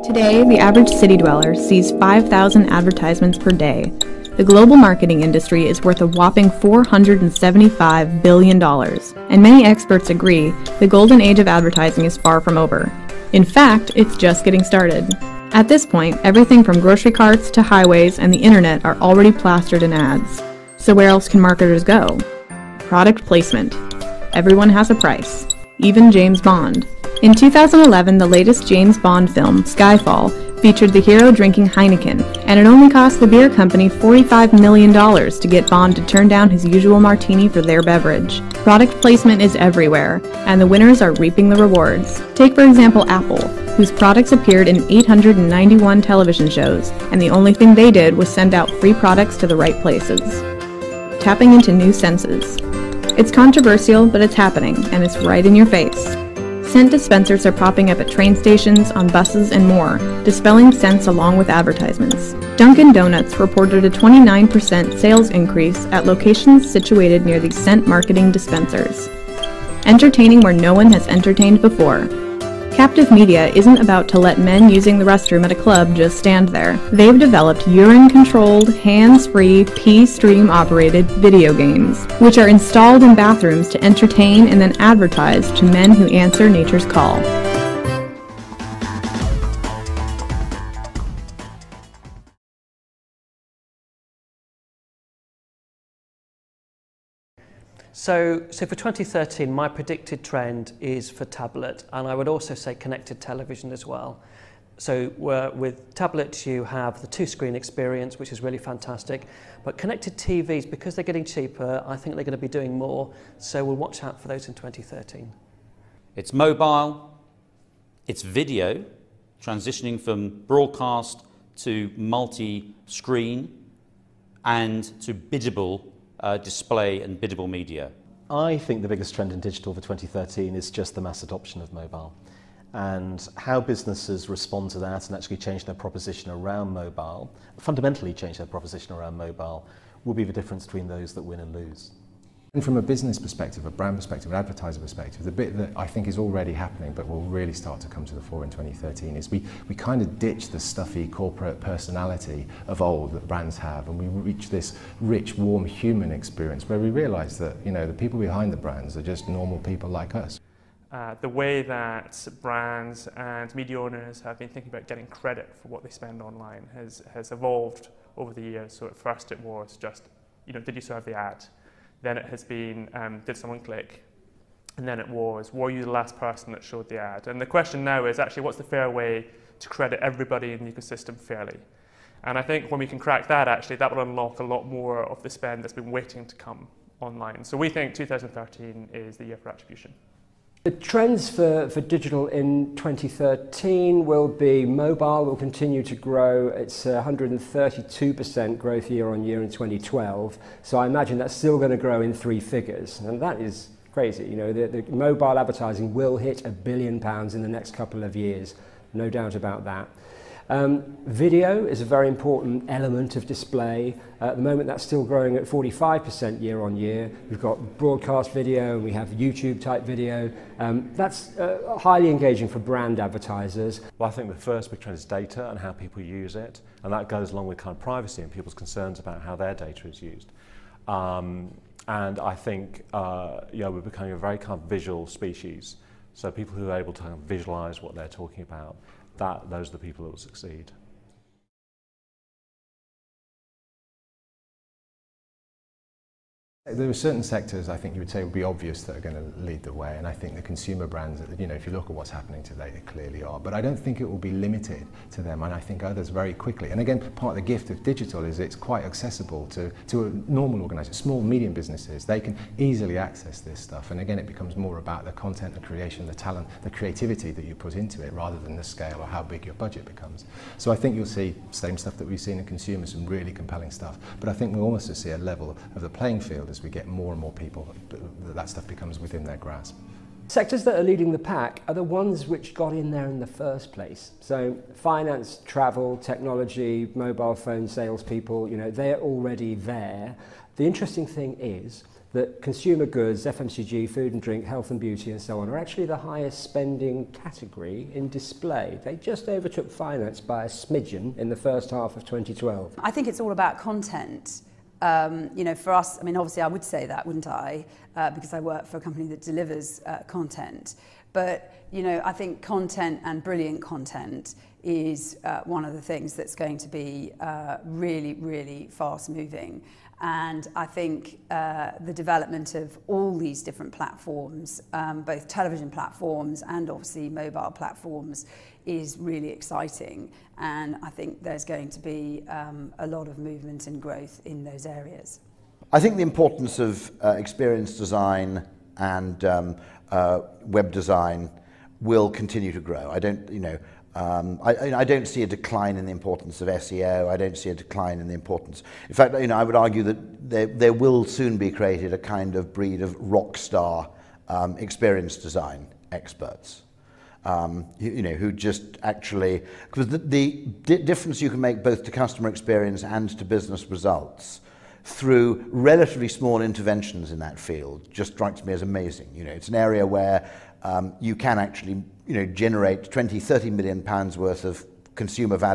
Today, the average city dweller sees 5,000 advertisements per day. The global marketing industry is worth a whopping $475 billion, and many experts agree the golden age of advertising is far from over. In fact, it's just getting started. At this point, everything from grocery carts to highways and the internet are already plastered in ads. So where else can marketers go? Product placement. Everyone has a price, even James Bond. In 2011, the latest James Bond film, Skyfall, featured the hero drinking Heineken, and it only cost the beer company $45 million to get Bond to turn down his usual martini for their beverage. Product placement is everywhere, and the winners are reaping the rewards. Take, for example, Apple, whose products appeared in 891 television shows, and the only thing they did was send out free products to the right places. Tapping into new senses. It's controversial, but it's happening, and it's right in your face. Scent dispensers are popping up at train stations, on buses, and more, dispelling scents along with advertisements. Dunkin' Donuts reported a 29% sales increase at locations situated near these scent marketing dispensers. Entertaining where no one has entertained before. Captive Media isn't about to let men using the restroom at a club just stand there. They've developed urine-controlled, hands-free, P-stream-operated video games, which are installed in bathrooms to entertain and then advertise to men who answer nature's call. So for 2013, my predicted trend is for tablet, and I would also say connected television as well. So with tablets, you have the two-screen experience, which is really fantastic. But connected TVs, because they're getting cheaper, I think they're going to be doing more. So we'll watch out for those in 2013. It's mobile, it's video, transitioning from broadcast to multi-screen and to biddable display and biddable media. I think the biggest trend in digital for 2013 is just the mass adoption of mobile, and how businesses respond to that and actually change their proposition around mobile, fundamentally change their proposition around mobile, will be the difference between those that win and lose. And from a business perspective, a brand perspective, an advertiser perspective, the bit that I think is already happening but will really start to come to the fore in 2013 is we kind of ditch the stuffy corporate personality of old that brands have, and we reach this rich, warm human experience where we realise that, you know, the people behind the brands are just normal people like us. The way that brands and media owners have been thinking about getting credit for what they spend online has evolved over the years. So at first it was just, you know, did you serve the ad? Then it has been, did someone click? And then it was, were you the last person that showed the ad? And the question now is actually, what's the fair way to credit everybody in the ecosystem fairly? And I think when we can crack that, actually, that will unlock a lot more of the spend that's been waiting to come online. So we think 2013 is the year for attribution. The trends for digital in 2013 will be mobile will continue to grow. It's 132% growth year on year in 2012. So I imagine that's still going to grow in 3 figures. And that is crazy. You know, the mobile advertising will hit £1 billion in the next couple of years. No doubt about that. Video is a very important element of display. At the moment that's still growing at 45% year on year. We've got broadcast video and we have YouTube type video. That's highly engaging for brand advertisers. Well, I think the first big trend is data and how people use it, and that goes along with kind of privacy and people's concerns about how their data is used. And I think you know, we're becoming a very kind of visual species. So people who are able to kind of visualize what they're talking about, those are the people that will succeed. There are certain sectors I think you would say would be obvious that are going to lead the way, and I think the consumer brands, you know, if you look at what's happening today, they clearly are. But I don't think it will be limited to them, and I think others very quickly. And again, part of the gift of digital is it's quite accessible to a normal organisation, small, medium businesses. They can easily access this stuff, and again, it becomes more about the content, the creation, the talent, the creativity that you put into it, rather than the scale or how big your budget becomes. So I think you'll see same stuff that we've seen in consumer, some really compelling stuff. But I think we'll almost see a level of the playing field as we get more and more people, that stuff becomes within their grasp. Sectors that are leading the pack are the ones which got in there in the first place. So finance, travel, technology, mobile phone salespeople, you know, they're already there. The interesting thing is that consumer goods, FMCG, food and drink, health and beauty and so on are actually the highest spending category in display. They just overtook finance by a smidgen in the first half of 2012. I think it's all about content. You know, for us, I mean, obviously I would say that, wouldn't I? Because I work for a company that delivers content. But, you know, I think content and brilliant content is one of the things that's going to be really, really fast moving. And I think the development of all these different platforms, both television platforms and obviously mobile platforms, is really exciting. And I think there's going to be a lot of movement and growth in those areas. I think the importance of experience design and web design will continue to grow. I don't, you know, I don't see a decline in the importance of SEO. I don't see a decline in the importance. In fact, you know, I would argue that there will soon be created a kind of breed of rock star experience design experts. You know, who just actually, because the difference you can make both to customer experience and to business results through relatively small interventions in that field just strikes me as amazing. You know, it's an area where you can actually, you know, generate 20, 30 million pounds worth of consumer value